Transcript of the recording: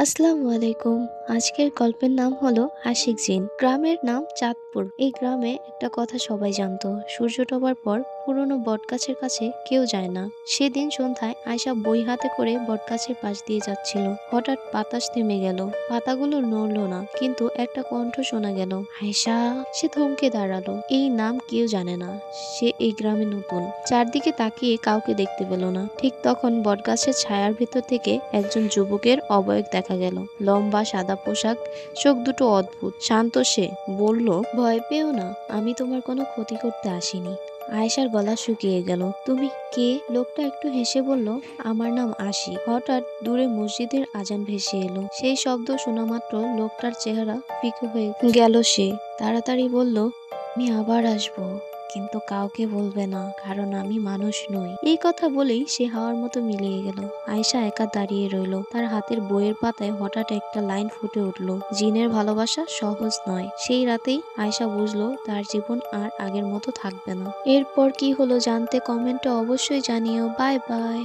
আসসালামু আলাইকুম। আজকের গল্পের নাম হলো আশিক জিন। গ্রামের নাম চাঁদপুর। এই গ্রামে একটা কথা সবাই জানতো, সূর্য ডোবার পর পুরনো বটগাছের কাছে কেউ যায় না। সেদিন সন্ধ্যায় আয়শা বই হাতে করে বটগাছের পাশ দিয়ে যাচ্ছিল। হঠাৎ বাতাস থেমে গেল, পাতাগুলো নড়লো না, কিন্তু একটা কণ্ঠ শোনা গেল, আয়শা। সে থমকে দাঁড়ালো। এই নাম কেউ জানে না, সে এই গ্রামে নতুন। চারদিকে তাকিয়ে কাউকে দেখতে পেল না। ঠিক তখন বটগাছের ছায়ার ভেতর থেকে একজন যুবকের অবয়ব দেখা গেল। লম্বা সাদা পোশাক, চোখ দুটো অদ্ভুত। শান্ত সে বলল, ভয় পেও না, আমি তোমার কোনো ক্ষতি করতে আসিনি। আয়েশার গলা শুকিয়ে গেল। তুমি কে? লোকটা একটু হেসে বলল, আমার নাম আশিক। হঠাৎ দূরে মসজিদের আজান ভেসে এলো। সেই শব্দ শোনা মাত্র লোকটার চেহারা ফিকে হয়ে গেল। সে তাড়াতাড়ি বলল, আমি আবার আসবো, কিন্তু কাউকে বলবে না, কারণ আমি মানুষ নই। এই কথা বলেই সে হাওয়ার মতো মিলিয়ে গেল। আয়েশা একা দাঁড়িয়ে রইল। তার হাতের বইয়ের পাতায় হঠাৎ একটা লাইন ফুটে উঠল, জিনের ভালোবাসা সহজ নয়। সেই রাতেই আয়েশা বুঝলো তার জীবন আর আগের মতো থাকবে না। এরপর কি হলো জানতে কমেন্টে অবশ্যই জানিও। Bye bye.